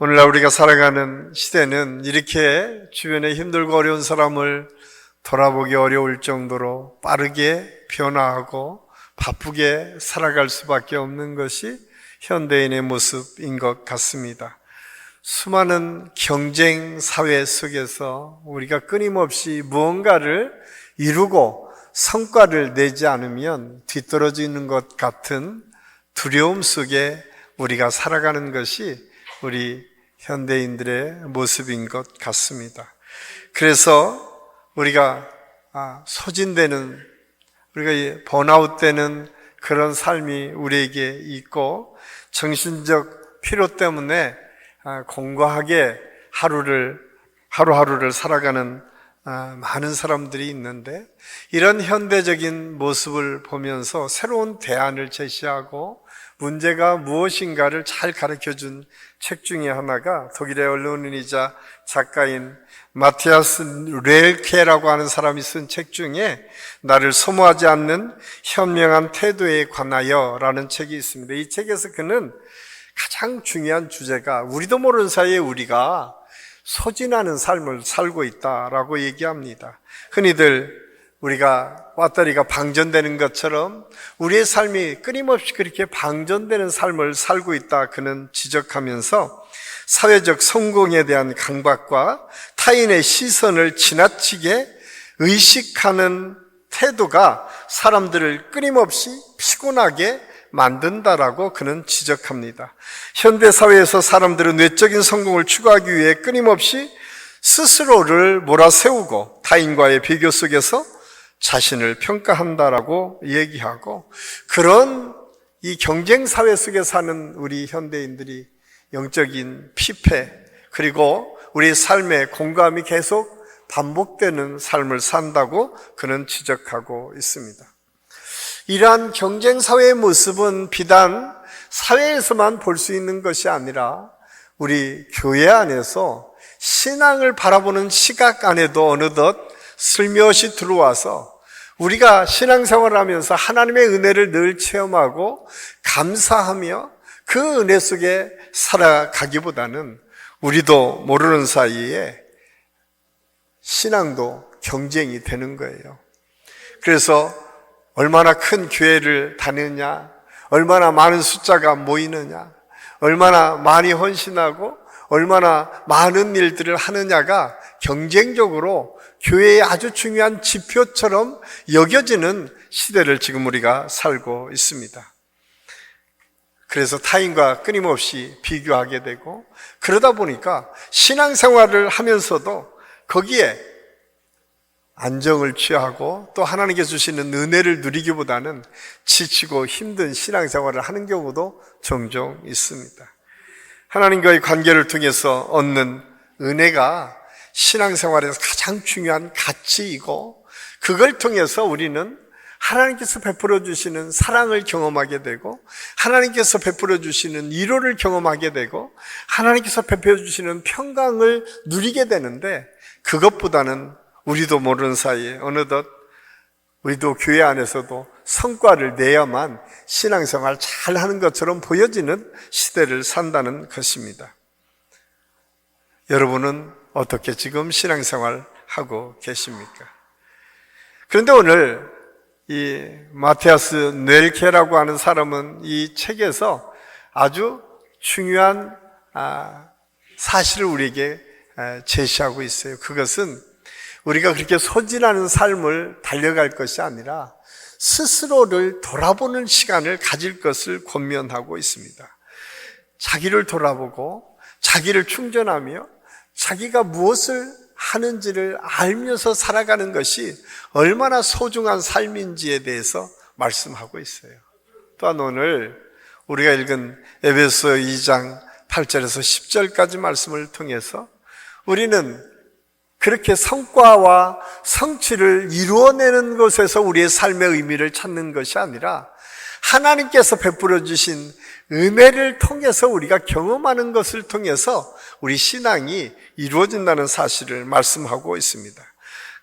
오늘날 우리가 살아가는 시대는 이렇게 주변에 힘들고 어려운 사람을 돌아보기 어려울 정도로 빠르게 변화하고 바쁘게 살아갈 수밖에 없는 것이 현대인의 모습인 것 같습니다. 수많은 경쟁 사회 속에서 우리가 끊임없이 무언가를 이루고 성과를 내지 않으면 뒤떨어지는 것 같은 두려움 속에 우리가 살아가는 것이 우리 현대인들의 모습인 것 같습니다. 그래서 우리가 소진되는, 우리가 번아웃되는 그런 삶이 우리에게 있고 정신적 피로 때문에 공고하게 하루하루를 살아가는 많은 사람들이 있는데, 이런 현대적인 모습을 보면서 새로운 대안을 제시하고 문제가 무엇인가를 잘 가르쳐준 책 중에 하나가 독일의 언론인이자 작가인 마티아스 렐케라고 하는 사람이 쓴 책 중에 나를 소모하지 않는 현명한 태도에 관하여 라는 책이 있습니다. 이 책에서 그는 가장 중요한 주제가 우리도 모르는 사이에 우리가 소진하는 삶을 살고 있다라고 얘기합니다. 흔히들 우리가 배터리가 방전되는 것처럼 우리의 삶이 끊임없이 그렇게 방전되는 삶을 살고 있다 그는 지적하면서 사회적 성공에 대한 강박과 타인의 시선을 지나치게 의식하는 태도가 사람들을 끊임없이 피곤하게 만든다라고 그는 지적합니다. 현대사회에서 사람들은 외적인 성공을 추구하기 위해 끊임없이 스스로를 몰아세우고 타인과의 비교 속에서 자신을 평가한다라고 얘기하고, 그런 이 경쟁사회 속에 사는 우리 현대인들이 영적인 피폐, 그리고 우리 삶의 공감이 계속 반복되는 삶을 산다고 그는 지적하고 있습니다. 이러한 경쟁사회의 모습은 비단 사회에서만 볼 수 있는 것이 아니라 우리 교회 안에서 신앙을 바라보는 시각 안에도 어느덧 슬며시 들어와서 우리가 신앙생활을 하면서 하나님의 은혜를 늘 체험하고 감사하며 그 은혜 속에 살아가기보다는 우리도 모르는 사이에 신앙도 경쟁이 되는 거예요. 그래서 얼마나 큰 교회를 다니느냐, 얼마나 많은 숫자가 모이느냐, 얼마나 많이 헌신하고 얼마나 많은 일들을 하느냐가 경쟁적으로 교회의 아주 중요한 지표처럼 여겨지는 시대를 지금 우리가 살고 있습니다. 그래서 타인과 끊임없이 비교하게 되고, 그러다 보니까 신앙생활을 하면서도 거기에 안정을 취하고 또 하나님께 주시는 은혜를 누리기보다는 지치고 힘든 신앙생활을 하는 경우도 종종 있습니다. 하나님과의 관계를 통해서 얻는 은혜가 신앙생활에서 가장 중요한 가치이고, 그걸 통해서 우리는 하나님께서 베풀어 주시는 사랑을 경험하게 되고, 하나님께서 베풀어 주시는 위로를 경험하게 되고, 하나님께서 베풀어 주시는 평강을 누리게 되는데, 그것보다는 우리도 모르는 사이에 어느덧 우리도 교회 안에서도 성과를 내야만 신앙생활 잘 하는 것처럼 보여지는 시대를 산다는 것입니다. 여러분은 어떻게 지금 신앙생활 하고 계십니까? 그런데 오늘 이 마티아스 넬케라고 하는 사람은 이 책에서 아주 중요한 사실을 우리에게 제시하고 있어요. 그것은 우리가 그렇게 소진하는 삶을 달려갈 것이 아니라 스스로를 돌아보는 시간을 가질 것을 권면하고 있습니다. 자기를 돌아보고 자기를 충전하며 자기가 무엇을 하는지를 알면서 살아가는 것이 얼마나 소중한 삶인지에 대해서 말씀하고 있어요. 또한 오늘 우리가 읽은 에베소 2장 8절에서 10절까지 말씀을 통해서 우리는 그렇게 성과와 성취를 이루어내는 것에서 우리의 삶의 의미를 찾는 것이 아니라 하나님께서 베풀어 주신 은혜를 통해서 우리가 경험하는 것을 통해서 우리 신앙이 이루어진다는 사실을 말씀하고 있습니다.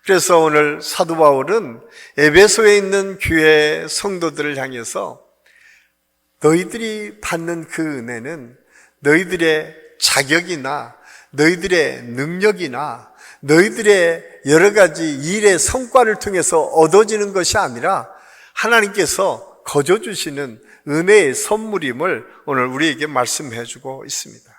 그래서 오늘 사도 바울은 에베소에 있는 교회 성도들을 향해서 너희들이 받는 그 은혜는 너희들의 자격이나 너희들의 능력이나 너희들의 여러 가지 일의 성과를 통해서 얻어지는 것이 아니라 하나님께서 거저 주시는 은혜의 선물임을 오늘 우리에게 말씀해 주고 있습니다.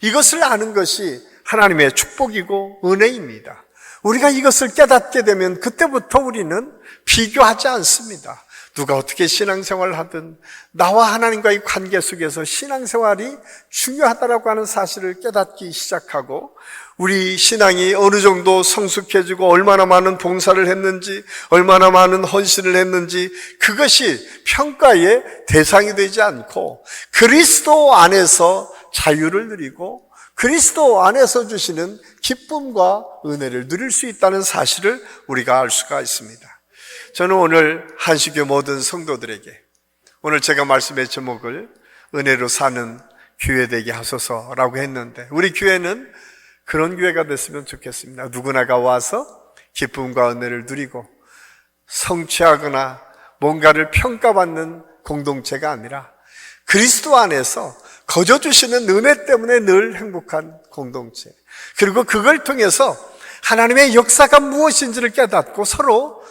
이것을 아는 것이 하나님의 축복이고 은혜입니다. 우리가 이것을 깨닫게 되면 그때부터 우리는 비교하지 않습니다. 누가 어떻게 신앙생활을 하든 나와 하나님과의 관계 속에서 신앙생활이 중요하다라고 하는 사실을 깨닫기 시작하고 우리 신앙이 어느 정도 성숙해지고 얼마나 많은 봉사를 했는지 얼마나 많은 헌신을 했는지 그것이 평가의 대상이 되지 않고 그리스도 안에서 자유를 누리고 그리스도 안에서 주시는 기쁨과 은혜를 누릴 수 있다는 사실을 우리가 알 수가 있습니다. 저는 오늘 한식교 모든 성도들에게 오늘 제가 말씀의 제목을 은혜로 사는 교회 되게 하소서라고 했는데 우리 교회는 그런 교회가 됐으면 좋겠습니다. 누구나가 와서 기쁨과 은혜를 누리고 성취하거나 뭔가를 평가받는 공동체가 아니라 그리스도 안에서 거저 주시는 은혜 때문에 늘 행복한 공동체, 그리고 그걸 통해서 하나님의 역사가 무엇인지를 깨닫고 서로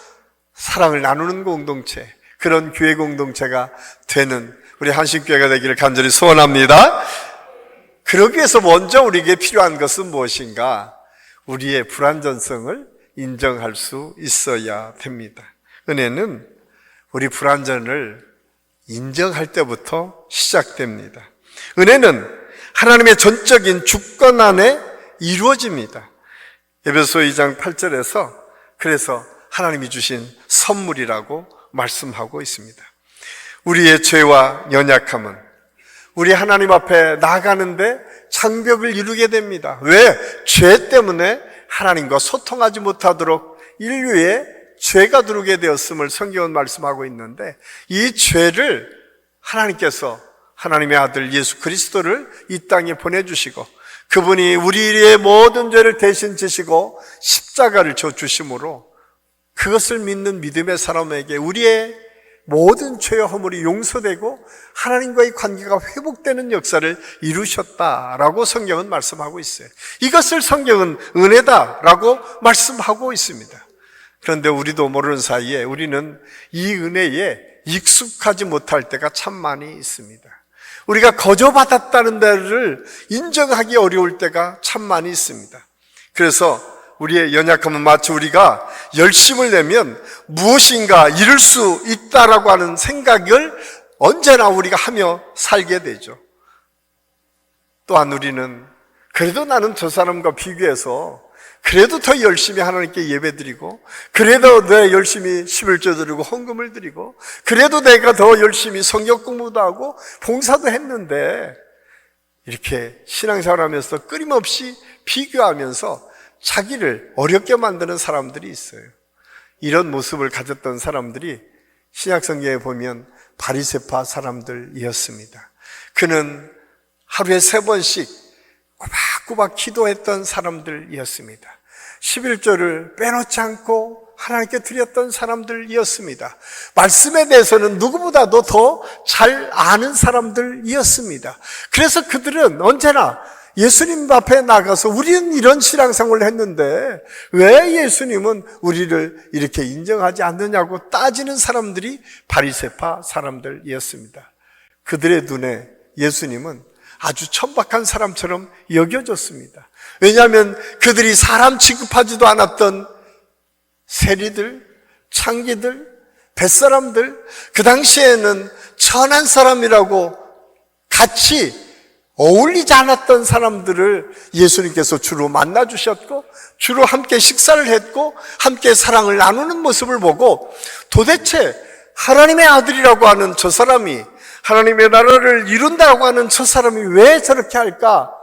사랑을 나누는 공동체, 그런 교회 공동체가 되는 우리 한식교회가 되기를 간절히 소원합니다. 그러기 위해서 먼저 우리에게 필요한 것은 무엇인가? 우리의 불완전성을 인정할 수 있어야 됩니다. 은혜는 우리 불완전을 인정할 때부터 시작됩니다. 은혜는 하나님의 전적인 주권 안에 이루어집니다. 에베소 2장 8절에서 그래서 하나님이 주신 선물이라고 말씀하고 있습니다. 우리의 죄와 연약함은 우리 하나님 앞에 나가는데 장벽을 이루게 됩니다. 왜? 죄 때문에 하나님과 소통하지 못하도록 인류에 죄가 들어오게 되었음을 성경은 말씀하고 있는데 이 죄를 하나님께서 하나님의 아들 예수 그리스도를 이 땅에 보내주시고 그분이 우리의 모든 죄를 대신 지시고 십자가를 져 주심으로 그것을 믿는 믿음의 사람에게 우리의 모든 죄와 허물이 용서되고 하나님과의 관계가 회복되는 역사를 이루셨다라고 성경은 말씀하고 있어요. 이것을 성경은 은혜다라고 말씀하고 있습니다. 그런데 우리도 모르는 사이에 우리는 이 은혜에 익숙하지 못할 때가 참 많이 있습니다. 우리가 거저 받았다는 데를 인정하기 어려울 때가 참 많이 있습니다. 그래서 우리의 연약함은 마치 우리가 열심을 내면 무엇인가 이룰 수 있다라고 하는 생각을 언제나 우리가 하며 살게 되죠. 또한 우리는 그래도 나는 저 사람과 비교해서 그래도 더 열심히 하나님께 예배드리고 그래도 내 열심히 11조 드리고 헌금을 드리고 그래도 내가 더 열심히 성경 공부도 하고 봉사도 했는데 이렇게 신앙생활하면서 끊임없이 비교하면서 자기를 어렵게 만드는 사람들이 있어요. 이런 모습을 가졌던 사람들이 신약성경에 보면 바리새파 사람들이었습니다. 그는 하루에 3번씩 꼬박꼬박 기도했던 사람들이었습니다. 11조를 빼놓지 않고 하나님께 드렸던 사람들이었습니다. 말씀에 대해서는 누구보다도 더 잘 아는 사람들이었습니다. 그래서 그들은 언제나 예수님 앞에 나가서 우리는 이런 신앙생활을 했는데 왜 예수님은 우리를 이렇게 인정하지 않느냐고 따지는 사람들이 바리새파 사람들이었습니다. 그들의 눈에 예수님은 아주 천박한 사람처럼 여겨졌습니다. 왜냐하면 그들이 사람 취급하지도 않았던 세리들, 창기들, 뱃사람들, 그 당시에는 천한 사람이라고 같이 어울리지 않았던 사람들을 예수님께서 주로 만나주셨고 주로 함께 식사를 했고 함께 사랑을 나누는 모습을 보고 도대체 하나님의 아들이라고 하는 저 사람이 하나님의 나라를 이룬다고 하는 저 사람이 왜 저렇게 할까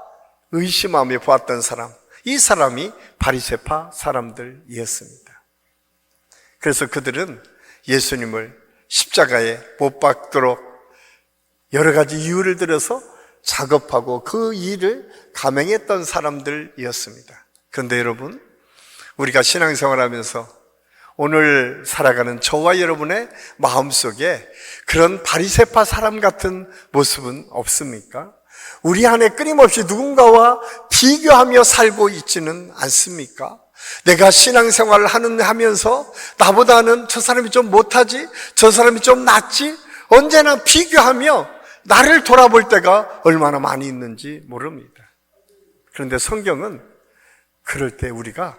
의심하며 보았던 사람, 이 사람이 바리새파 사람들이었습니다. 그래서 그들은 예수님을 십자가에 못 박도록 여러 가지 이유를 들어서 작업하고 그 일을 감행했던 사람들이었습니다. 그런데 여러분, 우리가 신앙생활하면서 오늘 살아가는 저와 여러분의 마음속에 그런 바리새파 사람 같은 모습은 없습니까? 우리 안에 끊임없이 누군가와 비교하며 살고 있지는 않습니까? 내가 신앙생활을 하면서 나보다는 저 사람이 좀 못하지, 저 사람이 좀 낫지, 언제나 비교하며 나를 돌아볼 때가 얼마나 많이 있는지 모릅니다. 그런데 성경은 그럴 때 우리가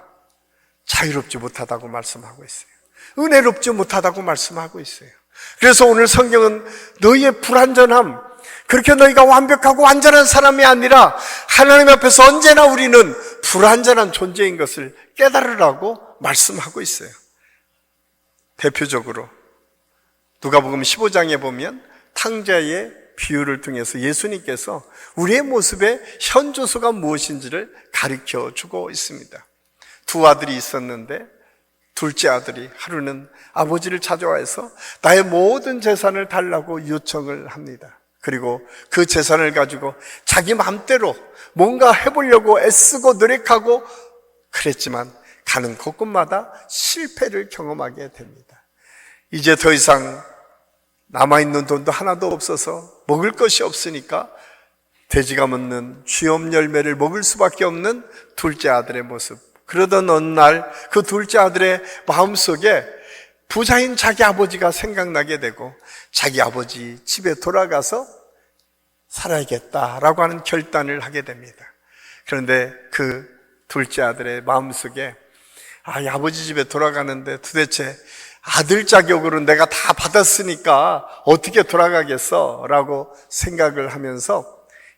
자유롭지 못하다고 말씀하고 있어요. 은혜롭지 못하다고 말씀하고 있어요. 그래서 오늘 성경은 너희의 불완전함, 그렇게 너희가 완벽하고 완전한 사람이 아니라 하나님 앞에서 언제나 우리는 불완전한 존재인 것을 깨달으라고 말씀하고 있어요. 대표적으로 누가복음 15장에 보면 탕자의 비유를 통해서 예수님께서 우리의 모습의 현주소가 무엇인지를 가르쳐 주고 있습니다. 두 아들이 있었는데 둘째 아들이 하루는 아버지를 찾아와서 나의 모든 재산을 달라고 요청을 합니다. 그리고 그 재산을 가지고 자기 마음대로 뭔가 해보려고 애쓰고 노력하고 그랬지만 가는 곳곳마다 실패를 경험하게 됩니다. 이제 더 이상 남아있는 돈도 하나도 없어서 먹을 것이 없으니까 돼지가 먹는 쥐엄 열매를 먹을 수밖에 없는 둘째 아들의 모습. 그러던 어느 날 그 둘째 아들의 마음속에 부자인 자기 아버지가 생각나게 되고 자기 아버지 집에 돌아가서 살아야겠다라고 하는 결단을 하게 됩니다. 그런데 그 둘째 아들의 마음속에 이 아버지 집에 돌아가는데 도대체 아들 자격으로 내가 다 받았으니까 어떻게 돌아가겠어? 라고 생각을 하면서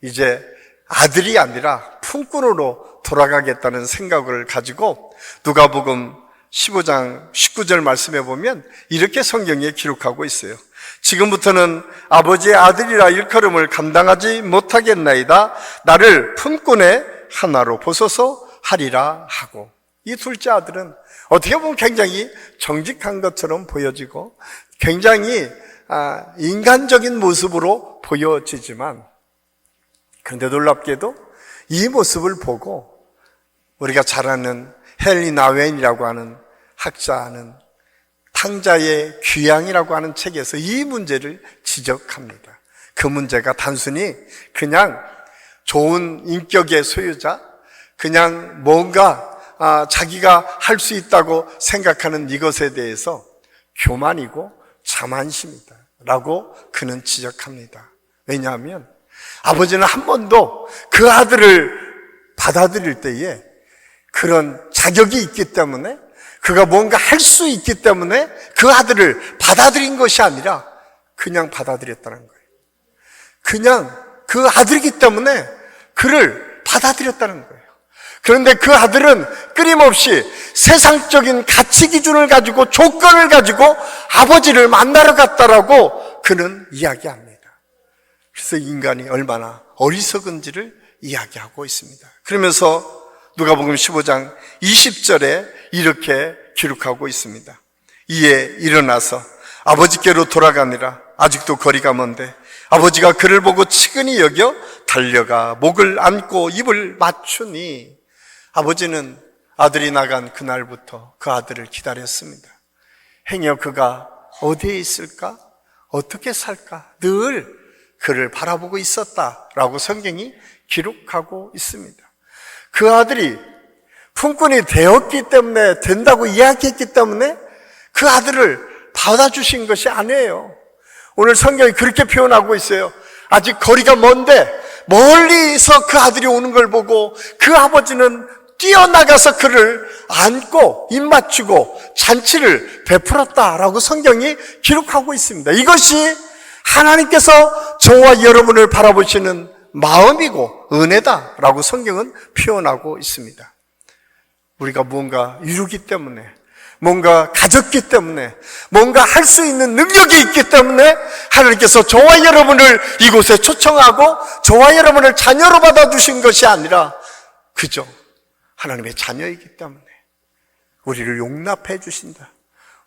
이제 아들이 아니라 품꾼으로 돌아가겠다는 생각을 가지고 누가복음 15장 19절 말씀해 보면 이렇게 성경에 기록하고 있어요. 지금부터는 아버지의 아들이라 일컬음을 감당하지 못하겠나이다. 나를 품꾼의 하나로 보소서 하리라 하고. 이 둘째 아들은 어떻게 보면 굉장히 정직한 것처럼 보여지고 굉장히 인간적인 모습으로 보여지지만, 그런데 놀랍게도 이 모습을 보고 우리가 잘 아는 헨리 나웬이라고 하는 학자는 탕자의 귀양이라고 하는 책에서 이 문제를 지적합니다. 그 문제가 단순히 그냥 좋은 인격의 소유자, 그냥 뭔가 자기가 할 수 있다고 생각하는 이것에 대해서 교만이고 자만심이다 라고 그는 지적합니다. 왜냐하면 아버지는 한 번도 그 아들을 받아들일 때에 그런 자격이 있기 때문에, 그가 뭔가 할 수 있기 때문에 그 아들을 받아들인 것이 아니라 그냥 받아들였다는 거예요. 그냥 그 아들이기 때문에 그를 받아들였다는 거예요. 그런데 그 아들은 끊임없이 세상적인 가치 기준을 가지고 조건을 가지고 아버지를 만나러 갔다라고 그는 이야기합니다. 그래서 인간이 얼마나 어리석은지를 이야기하고 있습니다. 그러면서 누가복음 15장 20절에 이렇게 기록하고 있습니다. 이에 일어나서 아버지께로 돌아가니라. 아직도 거리가 먼데 아버지가 그를 보고 측은히 여겨 달려가 목을 안고 입을 맞추니, 아버지는 아들이 나간 그날부터 그 아들을 기다렸습니다. 행여 그가 어디에 있을까? 어떻게 살까? 늘 그를 바라보고 있었다라고 성경이 기록하고 있습니다. 그 아들이 품꾼이 되었기 때문에, 된다고 이야기했기 때문에 그 아들을 받아주신 것이 아니에요. 오늘 성경이 그렇게 표현하고 있어요. 아직 거리가 먼데 멀리서 그 아들이 오는 걸 보고 그 아버지는 뛰어나가서 그를 안고 입 맞추고 잔치를 베풀었다라고 성경이 기록하고 있습니다. 이것이 하나님께서 저와 여러분을 바라보시는 마음이고 은혜다라고 성경은 표현하고 있습니다. 우리가 뭔가 이루기 때문에, 뭔가 가졌기 때문에, 뭔가 할 수 있는 능력이 있기 때문에 하나님께서 저와 여러분을 이곳에 초청하고 저와 여러분을 자녀로 받아주신 것이 아니라 그저 하나님의 자녀이기 때문에 우리를 용납해 주신다,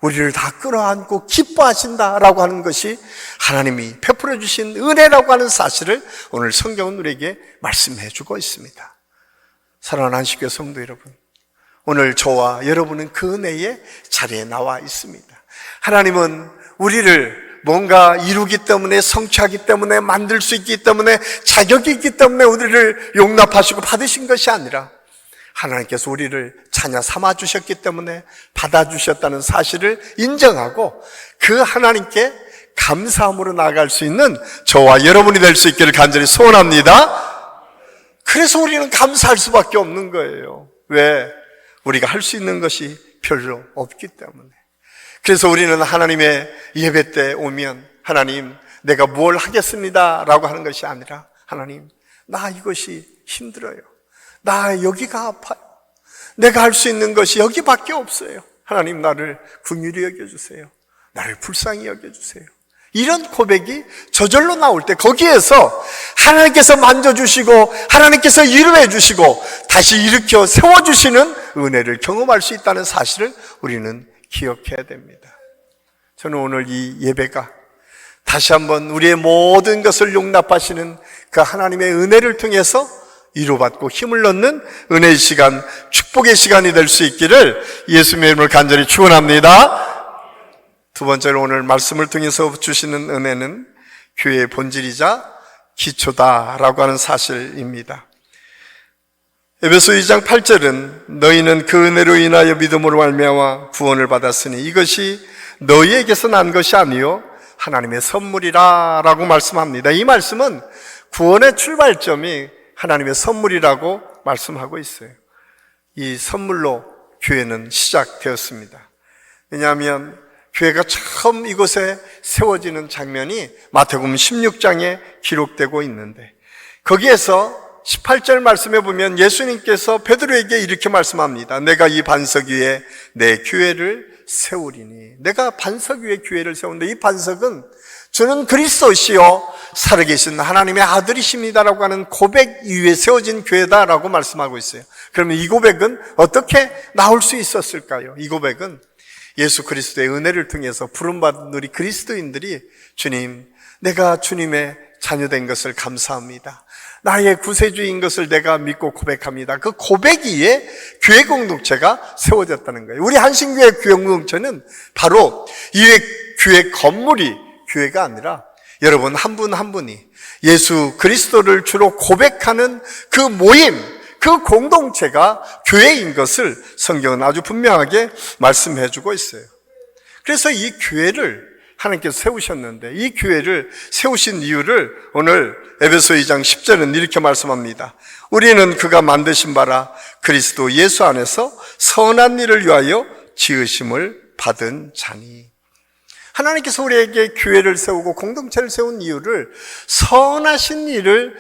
우리를 다 끌어안고 기뻐하신다라고 하는 것이 하나님이 베풀어 주신 은혜라고 하는 사실을 오늘 성경은 우리에게 말씀해 주고 있습니다. 사랑하는 안식교 성도 여러분, 오늘 저와 여러분은 그 은혜의 자리에 나와 있습니다. 하나님은 우리를 뭔가 이루기 때문에, 성취하기 때문에, 만들 수 있기 때문에, 자격이 있기 때문에 우리를 용납하시고 받으신 것이 아니라 하나님께서 우리를 자녀 삼아 주셨기 때문에 받아주셨다는 사실을 인정하고 그 하나님께 감사함으로 나아갈 수 있는 저와 여러분이 될 수 있기를 간절히 소원합니다. 그래서 우리는 감사할 수밖에 없는 거예요. 왜? 우리가 할 수 있는 것이 별로 없기 때문에. 그래서 우리는 하나님의 예배 때 오면 하나님 내가 뭘 하겠습니다 라고 하는 것이 아니라 하나님 나 이것이 힘들어요. 나 여기가 아파요. 내가 할 수 있는 것이 여기밖에 없어요. 하나님 나를 긍휼히 여겨주세요. 나를 불쌍히 여겨주세요. 이런 고백이 저절로 나올 때 거기에서 하나님께서 만져주시고 하나님께서 위로해 주시고 다시 일으켜 세워주시는 은혜를 경험할 수 있다는 사실을 우리는 기억해야 됩니다. 저는 오늘 이 예배가 다시 한번 우리의 모든 것을 용납하시는 그 하나님의 은혜를 통해서 위로받고 힘을 얻는 은혜의 시간, 축복의 시간이 될 수 있기를 예수님의 이름으로 간절히 축원합니다. 두 번째로 오늘 말씀을 통해서 주시는 은혜는 교회의 본질이자 기초다라고 하는 사실입니다. 에베소 2장 8절은 너희는 그 은혜로 인하여 믿음으로 말미암아 구원을 받았으니 이것이 너희에게서 난 것이 아니요 하나님의 선물이라 라고 말씀합니다. 이 말씀은 구원의 출발점이 하나님의 선물이라고 말씀하고 있어요. 이 선물로 교회는 시작되었습니다. 왜냐하면 교회가 처음 이곳에 세워지는 장면이 마태복음 16장에 기록되고 있는데 거기에서 18절 말씀에 보면 예수님께서 베드로에게 이렇게 말씀합니다. 내가 이 반석 위에 내 교회를 세우리니. 내가 반석 위에 교회를 세우는데 이 반석은 주는 그리스도시요 살아계신 하나님의 아들이십니다라고 하는 고백 위에 세워진 교회다라고 말씀하고 있어요. 그러면 이 고백은 어떻게 나올 수 있었을까요? 이 고백은 예수 그리스도의 은혜를 통해서 부름받은 우리 그리스도인들이 주님, 내가 주님의 자녀된 것을 감사합니다. 나의 구세주인 것을 내가 믿고 고백합니다. 그 고백 위에 교회 공동체가 세워졌다는 거예요. 우리 한신교회 교회 공동체는 바로 이 교회 건물이 교회가 아니라 여러분 한 분 한 분이 예수 그리스도를 주로 고백하는 그 모임, 그 공동체가 교회인 것을 성경은 아주 분명하게 말씀해 주고 있어요. 그래서 이 교회를 하나님께서 세우셨는데 이 교회를 세우신 이유를 오늘 에베소 2장 10절은 이렇게 말씀합니다. 우리는 그가 만드신 바라 그리스도 예수 안에서 선한 일을 위하여 지으심을 받은 자니. 하나님께서 우리에게 교회를 세우고 공동체를 세운 이유를 선하신 일을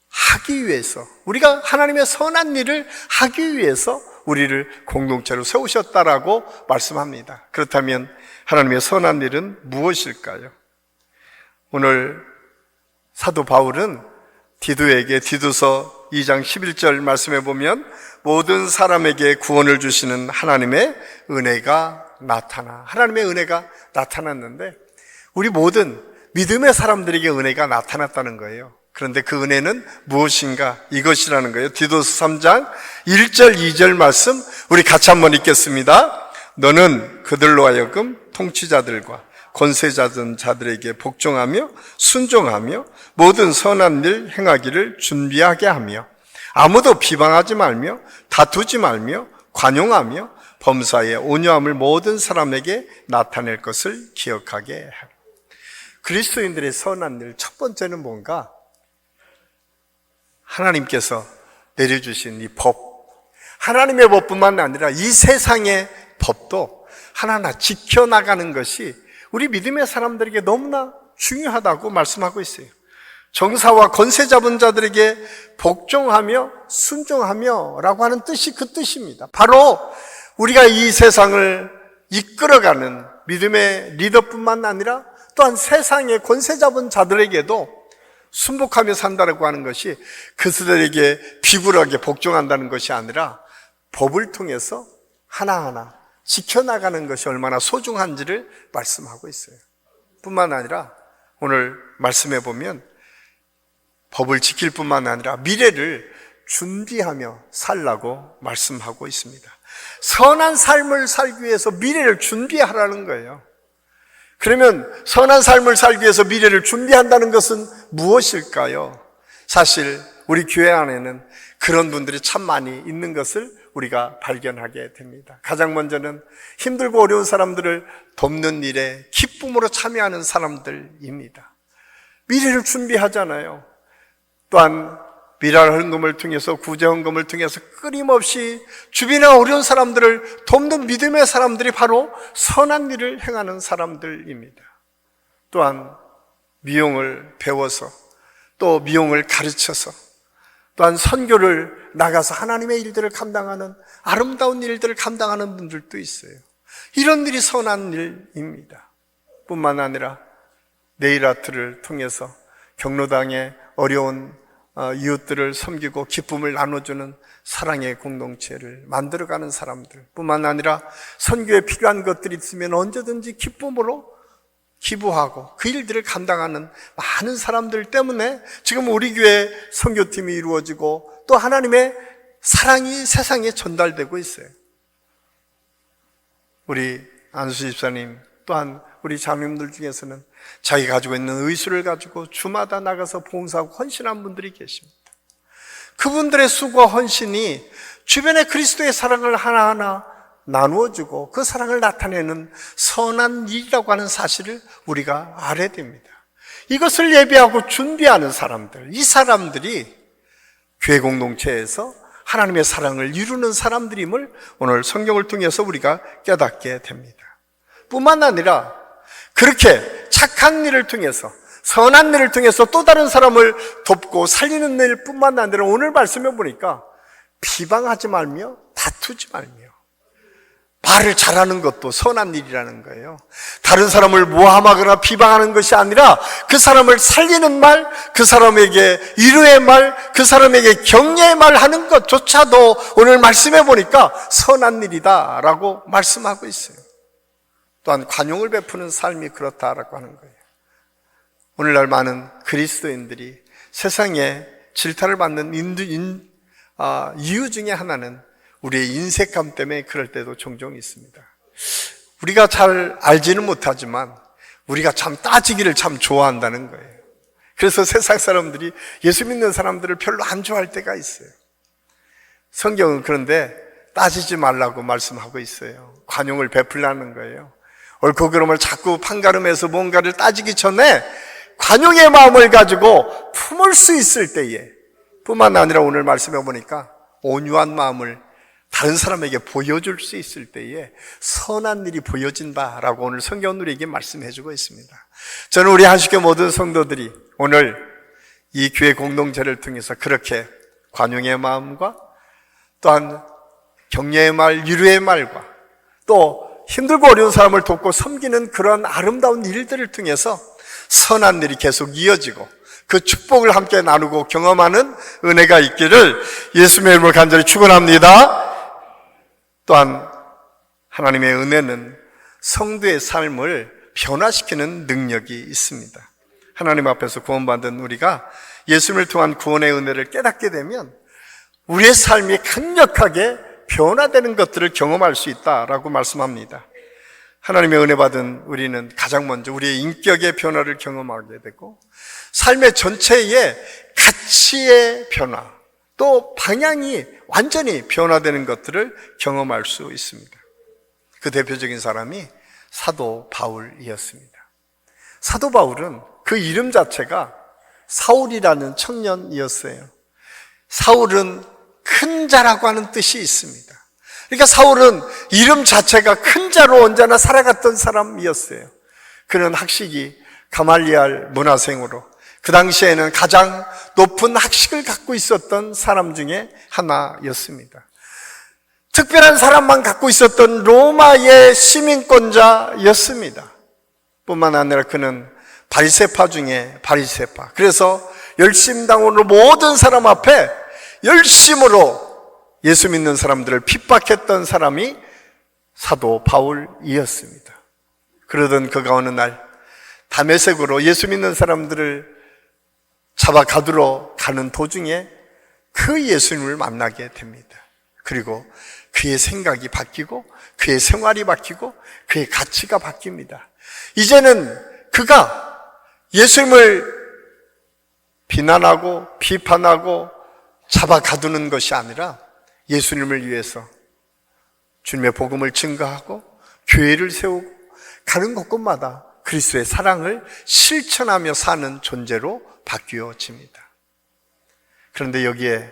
하기 위해서, 우리가 하나님의 선한 일을 하기 위해서 우리를 공동체로 세우셨다라고 말씀합니다. 그렇다면 하나님의 선한 일은 무엇일까요? 오늘 사도 바울은 디도에게 디도서 2장 11절 말씀해 보면 모든 사람에게 구원을 주시는 하나님의 은혜가 하나님의 은혜가 나타났는데 우리 모든 믿음의 사람들에게 은혜가 나타났다는 거예요. 그런데 그 은혜는 무엇인가? 이것이라는 거예요. 디도서 3장 1절 2절 말씀 우리 같이 한번 읽겠습니다. 너는 그들로 하여금 통치자들과 권세자든 자들에게 복종하며 순종하며 모든 선한 일 행하기를 준비하게 하며 아무도 비방하지 말며 다투지 말며 관용하며 범사의 온유함을 모든 사람에게 나타낼 것을 기억하게 하고. 그리스도인들의 선한 일 첫 번째는 뭔가? 하나님께서 내려주신 이 법, 하나님의 법뿐만 아니라 이 세상의 법도 하나하나 지켜나가는 것이 우리 믿음의 사람들에게 너무나 중요하다고 말씀하고 있어요. 정사와 권세 잡은 자들에게 복종하며 순종하며 라고 하는 뜻이 그 뜻입니다. 바로 우리가 이 세상을 이끌어가는 믿음의 리더뿐만 아니라 또한 세상의 권세 잡은 자들에게도 순복하며 산다라고 하는 것이 그들에게 비굴하게 복종한다는 것이 아니라 법을 통해서 하나하나 지켜나가는 것이 얼마나 소중한지를 말씀하고 있어요. 뿐만 아니라 오늘 말씀해 보면 법을 지킬 뿐만 아니라 미래를 준비하며 살라고 말씀하고 있습니다. 선한 삶을 살기 위해서 미래를 준비하라는 거예요. 그러면 선한 삶을 살기 위해서 미래를 준비한다는 것은 무엇일까요? 사실 우리 교회 안에는 그런 분들이 참 많이 있는 것을 우리가 발견하게 됩니다. 가장 먼저는 힘들고 어려운 사람들을 돕는 일에 기쁨으로 참여하는 사람들입니다. 미래를 준비하잖아요. 또한 미랄 헌금을 통해서, 구제 헌금을 통해서 끊임없이 주변에 어려운 사람들을 돕는 믿음의 사람들이 바로 선한 일을 행하는 사람들입니다. 또한 미용을 배워서, 또 미용을 가르쳐서, 또한 선교를 나가서 하나님의 일들을 감당하는, 아름다운 일들을 감당하는 분들도 있어요. 이런 일이 선한 일입니다. 뿐만 아니라 네일 아트를 통해서 경로당의 어려운 이웃들을 섬기고 기쁨을 나눠주는 사랑의 공동체를 만들어가는 사람들 뿐만 아니라 선교에 필요한 것들이 있으면 언제든지 기쁨으로 기부하고 그 일들을 감당하는 많은 사람들 때문에 지금 우리 교회 선교팀이 이루어지고 또 하나님의 사랑이 세상에 전달되고 있어요. 우리 안수 집사님 또한 우리 장로님들 중에서는 자기가 가지고 있는 의술을 가지고 주마다 나가서 봉사하고 헌신한 분들이 계십니다. 그분들의 수고와 헌신이 주변에 그리스도의 사랑을 하나하나 나누어주고 그 사랑을 나타내는 선한 일이라고 하는 사실을 우리가 알아야 됩니다. 이것을 예배하고 준비하는 사람들, 이 사람들이 교회 공동체에서 하나님의 사랑을 이루는 사람들임을 오늘 성경을 통해서 우리가 깨닫게 됩니다. 뿐만 아니라 그렇게 착한 일을 통해서, 선한 일을 통해서 또 다른 사람을 돕고 살리는 일 뿐만 아니라 오늘 말씀해 보니까 비방하지 말며 다투지 말며 말을 잘하는 것도 선한 일이라는 거예요. 다른 사람을 모함하거나 비방하는 것이 아니라 그 사람을 살리는 말, 그 사람에게 위로의 말, 그 사람에게 격려의 말 하는 것조차도 오늘 말씀해 보니까 선한 일이다라고 말씀하고 있어요. 또한 관용을 베푸는 삶이 그렇다라고 하는 거예요. 오늘날 많은 그리스도인들이 세상에 질타를 받는 이유 중에 하나는 우리의 인색감 때문에 그럴 때도 종종 있습니다. 우리가 잘 알지는 못하지만 우리가 참 따지기를 참 좋아한다는 거예요. 그래서 세상 사람들이 예수 믿는 사람들을 별로 안 좋아할 때가 있어요. 성경은 그런데 따지지 말라고 말씀하고 있어요. 관용을 베풀라는 거예요. 옳고 그름을 자꾸 판가름해서 뭔가를 따지기 전에 관용의 마음을 가지고 품을 수 있을 때에 뿐만 아니라 오늘 말씀해 보니까 온유한 마음을 다른 사람에게 보여줄 수 있을 때에 선한 일이 보여진다라고 오늘 성경은 우리에게 말씀해 주고 있습니다. 저는 우리 한식교 모든 성도들이 오늘 이 교회 공동체를 통해서 그렇게 관용의 마음과 또한 격려의 말, 위로의 말과 또 힘들고 어려운 사람을 돕고 섬기는 그런 아름다운 일들을 통해서 선한 일이 계속 이어지고 그 축복을 함께 나누고 경험하는 은혜가 있기를 예수님의 이름으로 간절히 축원합니다. 또한 하나님의 은혜는 성도의 삶을 변화시키는 능력이 있습니다. 하나님 앞에서 구원받은 우리가 예수님을 통한 구원의 은혜를 깨닫게 되면 우리의 삶이 강력하게 변화되는 것들을 경험할 수 있다라고 말씀합니다. 하나님의 은혜 받은 우리는 가장 먼저 우리의 인격의 변화를 경험하게 되고 삶의 전체의 가치의 변화 또 방향이 완전히 변화되는 것들을 경험할 수 있습니다. 그 대표적인 사람이 사도 바울이었습니다. 사도 바울은 그 이름 자체가 사울이라는 청년이었어요. 사울은 큰 자라고 하는 뜻이 있습니다. 그러니까 사울은 이름 자체가 큰 자로 언제나 살아갔던 사람이었어요. 그는 학식이 가말리알 문화생으로 그 당시에는 가장 높은 학식을 갖고 있었던 사람 중에 하나였습니다. 특별한 사람만 갖고 있었던 로마의 시민권자였습니다. 뿐만 아니라 그는 바리새파 중에 바리새파. 그래서 열심당원으로 모든 사람 앞에 열심으로 예수 믿는 사람들을 핍박했던 사람이 사도 바울이었습니다. 그러던 그가 어느 날 다메섹으로 예수 믿는 사람들을 잡아 가두러 가는 도중에 그 예수님을 만나게 됩니다. 그리고 그의 생각이 바뀌고 그의 생활이 바뀌고 그의 가치가 바뀝니다. 이제는 그가 예수님을 비난하고 비판하고 잡아 가두는 것이 아니라 예수님을 위해서 주님의 복음을 증거하고 교회를 세우고 가는 곳곳마다 그리스도의 사랑을 실천하며 사는 존재로 바뀌어집니다. 그런데 여기에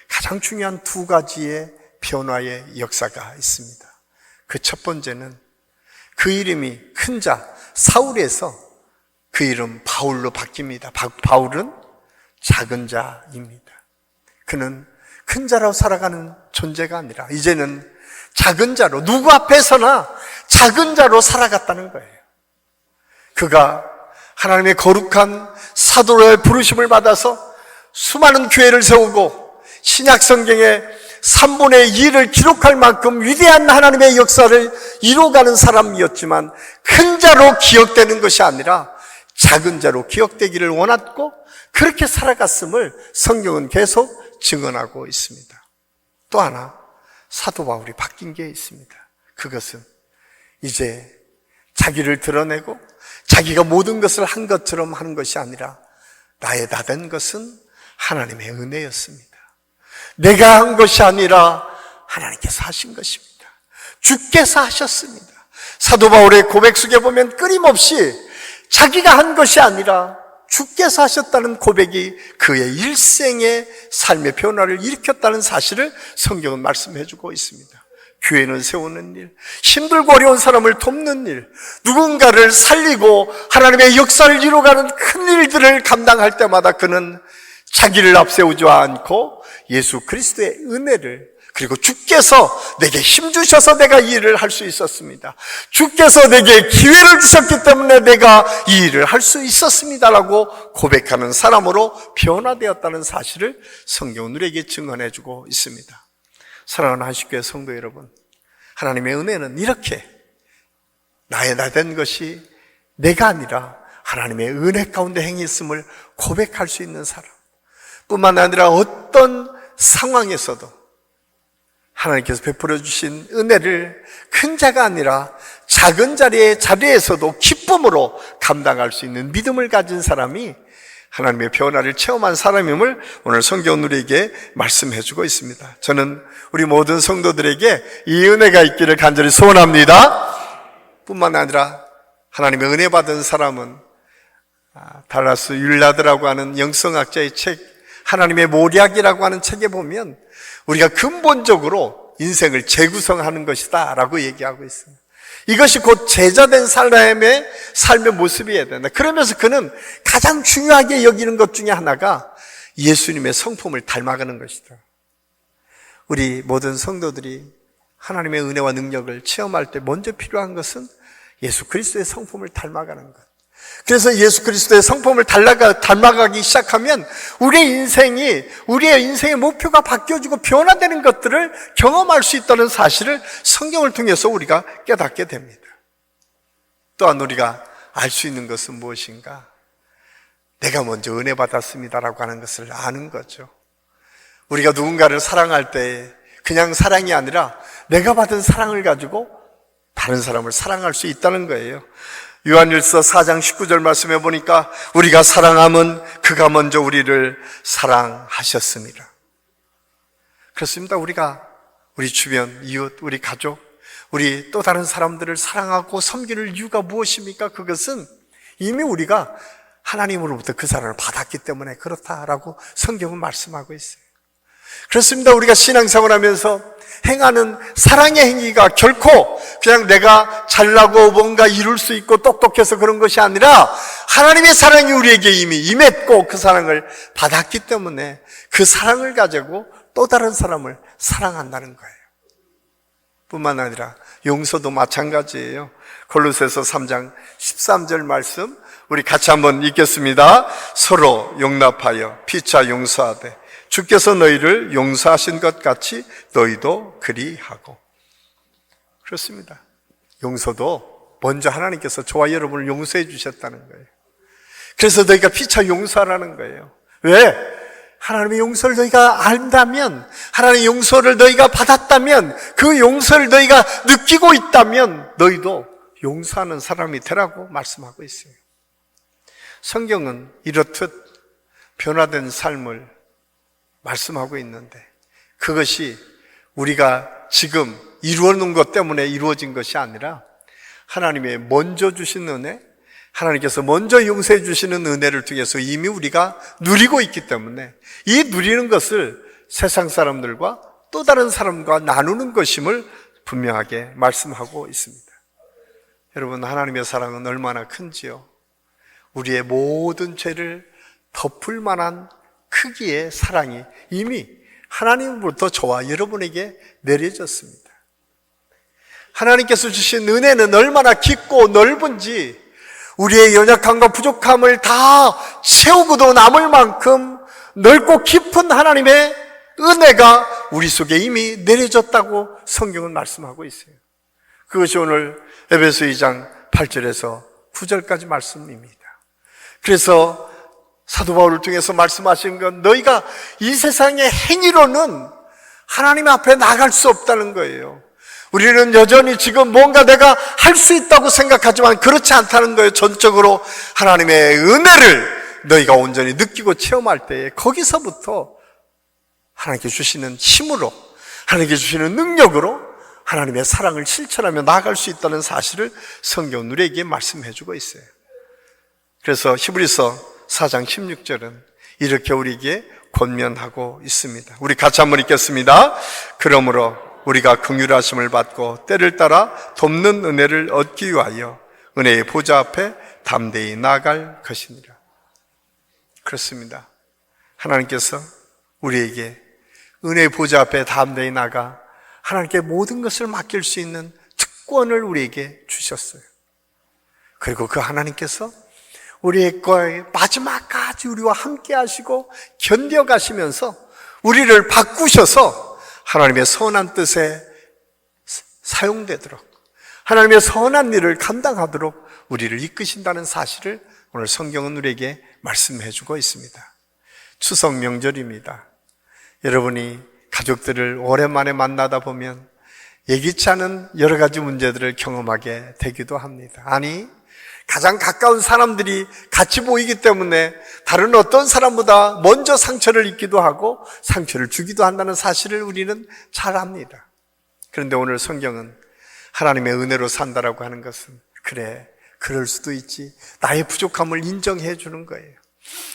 가장 중요한 두 가지의 변화의 역사가 있습니다. 그 첫 번째는 그 이름이 큰 자 사울에서 그 이름 바울로 바뀝니다. 바울은 작은 자입니다. 그는 큰 자로 살아가는 존재가 아니라 이제는 작은 자로, 누구 앞에서나 작은 자로 살아갔다는 거예요. 그가 하나님의 거룩한 사도로의 부르심을 받아서 수많은 교회를 세우고 신약 성경의 3분의 2를 기록할 만큼 위대한 하나님의 역사를 이루어가는 사람이었지만 큰 자로 기억되는 것이 아니라 작은 자로 기억되기를 원했고 그렇게 살아갔음을 성경은 계속 증언하고 있습니다. 또 하나 사도 바울이 바뀐 게 있습니다. 그것은 이제 자기를 드러내고 자기가 모든 것을 한 것처럼 하는 것이 아니라 나의 다 된 것은 하나님의 은혜였습니다. 내가 한 것이 아니라 하나님께서 하신 것입니다. 주께서 하셨습니다. 사도 바울의 고백 속에 보면 끊임없이 자기가 한 것이 아니라 주께서 하셨다는 고백이 그의 일생의 삶의 변화를 일으켰다는 사실을 성경은 말씀해 주고 있습니다. 교회는 세우는 일, 힘들고 어려운 사람을 돕는 일, 누군가를 살리고 하나님의 역사를 이루어가는 큰 일들을 감당할 때마다 그는 자기를 앞세우지 않고 예수 그리스도의 은혜를, 그리고 주께서 내게 힘 주셔서 내가 이 일을 할 수 있었습니다. 주께서 내게 기회를 주셨기 때문에 내가 이 일을 할 수 있었습니다라고 고백하는 사람으로 변화되었다는 사실을 성경은 우리에게 증언해 주고 있습니다. 사랑하는 한식교회 성도 여러분, 하나님의 은혜는 이렇게 나의 나 된 것이 내가 아니라 하나님의 은혜 가운데 행했음을 고백할 수 있는 사람, 뿐만 아니라 어떤 상황에서도 하나님께서 베풀어 주신 은혜를 큰 자가 아니라 작은 자리에서도 기쁨으로 감당할 수 있는 믿음을 가진 사람이 하나님의 변화를 체험한 사람임을 오늘 성경은 우리에게 말씀해 주고 있습니다. 저는 우리 모든 성도들에게 이 은혜가 있기를 간절히 소원합니다. 뿐만 아니라 하나님의 은혜 받은 사람은 달라스 율라드라고 하는 영성학자의 책, 하나님의 모략이라고 하는 책에 보면 우리가 근본적으로 인생을 재구성하는 것이다 라고 얘기하고 있습니다. 이것이 곧 제자된 사람의 삶의 모습이어야 된다. 그러면서 그는 가장 중요하게 여기는 것 중에 하나가 예수님의 성품을 닮아가는 것이다. 우리 모든 성도들이 하나님의 은혜와 능력을 체험할 때 먼저 필요한 것은 예수 그리스도의 성품을 닮아가는 것. 그래서 예수 그리스도의 성품을 닮아가기 시작하면 우리의 인생의 목표가 바뀌어지고 변화되는 것들을 경험할 수 있다는 사실을 성경을 통해서 우리가 깨닫게 됩니다. 또한 우리가 알 수 있는 것은 무엇인가? 내가 먼저 은혜 받았습니다라고 하는 것을 아는 거죠. 우리가 누군가를 사랑할 때 그냥 사랑이 아니라 내가 받은 사랑을 가지고 다른 사람을 사랑할 수 있다는 거예요. 요한일서 4장 19절 말씀해 보니까 우리가 사랑함은 그가 먼저 우리를 사랑하셨습니다. 그렇습니다. 우리가 우리 주변, 이웃, 우리 가족, 우리 또 다른 사람들을 사랑하고 섬기는 이유가 무엇입니까? 그것은 이미 우리가 하나님으로부터 그 사랑을 받았기 때문에 그렇다라고 성경은 말씀하고 있어요. 그렇습니다. 우리가 신앙생활 하면서 행하는 사랑의 행위가 결코 그냥 내가 잘나고 뭔가 이룰 수 있고 똑똑해서 그런 것이 아니라 하나님의 사랑이 우리에게 이미 임했고 그 사랑을 받았기 때문에 그 사랑을 가지고 또 다른 사람을 사랑한다는 거예요. 뿐만 아니라 용서도 마찬가지예요. 골로새서 3장 13절 말씀 우리 같이 한번 읽겠습니다. 서로 용납하여 피차 용서하되 주께서 너희를 용서하신 것 같이 너희도 그리하고. 그렇습니다. 용서도 먼저 하나님께서 저와 여러분을 용서해 주셨다는 거예요. 그래서 너희가 피차 용서하라는 거예요. 왜? 하나님의 용서를 너희가 안다면, 하나님의 용서를 너희가 받았다면, 그 용서를 너희가 느끼고 있다면 너희도 용서하는 사람이 되라고 말씀하고 있어요. 성경은 이렇듯 변화된 삶을 말씀하고 있는데 그것이 우리가 지금 이루어 놓은 것 때문에 이루어진 것이 아니라 하나님의 먼저 주신 은혜, 하나님께서 먼저 용서해 주시는 은혜를 통해서 이미 우리가 누리고 있기 때문에 이 누리는 것을 세상 사람들과 또 다른 사람과 나누는 것임을 분명하게 말씀하고 있습니다. 여러분, 하나님의 사랑은 얼마나 큰지요. 우리의 모든 죄를 덮을 만한 크기의 사랑이 이미 하나님으로부터 저와 여러분에게 내려졌습니다. 하나님께서 주신 은혜는 얼마나 깊고 넓은지 우리의 연약함과 부족함을 다 채우고도 남을 만큼 넓고 깊은 하나님의 은혜가 우리 속에 이미 내려졌다고 성경은 말씀하고 있어요. 그것이 오늘 에베소 2장 8절에서 9절까지 말씀입니다. 그래서 사도 바울을 통해서 말씀하신 건 너희가 이 세상의 행위로는 하나님 앞에 나갈 수 없다는 거예요. 우리는 여전히 지금 뭔가 내가 할 수 있다고 생각하지만 그렇지 않다는 거예요. 전적으로 하나님의 은혜를 너희가 온전히 느끼고 체험할 때에 거기서부터 하나님께 주시는 힘으로, 하나님께 주시는 능력으로 하나님의 사랑을 실천하며 나아갈 수 있다는 사실을 성경은 우리에게 말씀해 주고 있어요. 그래서 히브리서 4장 16절은 이렇게 우리에게 권면하고 있습니다. 우리 같이 한번 읽겠습니다. 그러므로 우리가 긍휼하심을 받고 때를 따라 돕는 은혜를 얻기 위하여 은혜의 보좌 앞에 담대히 나아갈 것이니라. 그렇습니다. 하나님께서 우리에게 은혜의 보좌 앞에 담대히 나가 하나님께 모든 것을 맡길 수 있는 특권을 우리에게 주셨어요. 그리고 그 하나님께서 우리의 거에 마지막까지 우리와 함께 하시고 견뎌가시면서 우리를 바꾸셔서 하나님의 선한 뜻에 사용되도록, 하나님의 선한 일을 감당하도록 우리를 이끄신다는 사실을 오늘 성경은 우리에게 말씀해 주고 있습니다. 추석 명절입니다. 여러분이 가족들을 오랜만에 만나다 보면 예기치 않은 여러 가지 문제들을 경험하게 되기도 합니다. 아니, 가장 가까운 사람들이 같이 보이기 때문에 다른 어떤 사람보다 먼저 상처를 입기도 하고 상처를 주기도 한다는 사실을 우리는 잘 압니다. 그런데 오늘 성경은 하나님의 은혜로 산다라고 하는 것은 그래, 그럴 수도 있지, 나의 부족함을 인정해 주는 거예요.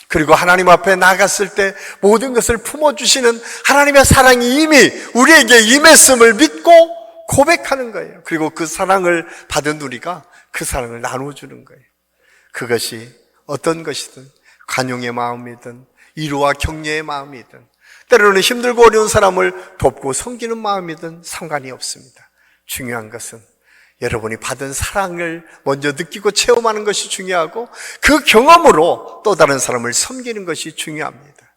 그리고 하나님 앞에 나갔을 때 모든 것을 품어주시는 하나님의 사랑이 이미 우리에게 임했음을 믿고 고백하는 거예요. 그리고 그 사랑을 받은 우리가 그 사랑을 나눠주는 거예요. 그것이 어떤 것이든 관용의 마음이든 위로와 격려의 마음이든 때로는 힘들고 어려운 사람을 돕고 섬기는 마음이든 상관이 없습니다. 중요한 것은 여러분이 받은 사랑을 먼저 느끼고 체험하는 것이 중요하고 그 경험으로 또 다른 사람을 섬기는 것이 중요합니다.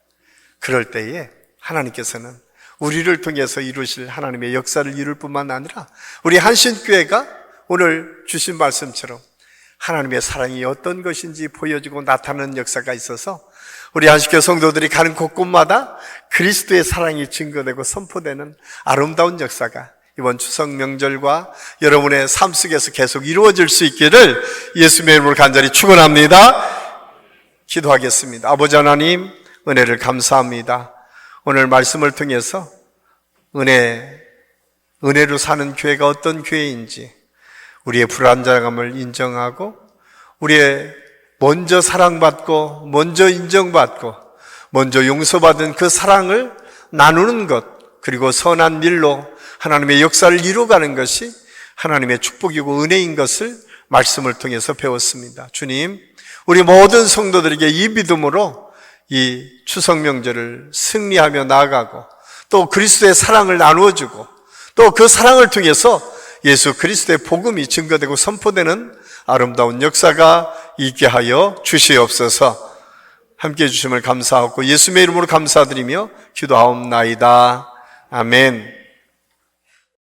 그럴 때에 하나님께서는 우리를 통해서 이루실 하나님의 역사를 이룰 뿐만 아니라 우리 한신교회가 오늘 주신 말씀처럼 하나님의 사랑이 어떤 것인지 보여지고 나타나는 역사가 있어서 우리 한신교회 성도들이 가는 곳곳마다 그리스도의 사랑이 증거되고 선포되는 아름다운 역사가 이번 추석 명절과 여러분의 삶 속에서 계속 이루어질 수 있기를 예수님의 이름으로 간절히 축원합니다. 기도하겠습니다. 아버지 하나님, 은혜를 감사합니다. 오늘 말씀을 통해서 은혜로 사는 교회가 어떤 교회인지 우리의 불완전함을 인정하고 우리의 먼저 사랑받고 먼저 인정받고 먼저 용서받은 그 사랑을 나누는 것, 그리고 선한 일로 하나님의 역사를 이루어가는 것이 하나님의 축복이고 은혜인 것을 말씀을 통해서 배웠습니다. 주님, 우리 모든 성도들에게 이 믿음으로 이 추석 명절을 승리하며 나아가고 또 그리스도의 사랑을 나누어주고 또 그 사랑을 통해서 예수 그리스도의 복음이 증거되고 선포되는 아름다운 역사가 있게 하여 주시옵소서. 함께해 주심을 감사하고 예수님의 이름으로 감사드리며 기도하옵나이다. 아멘.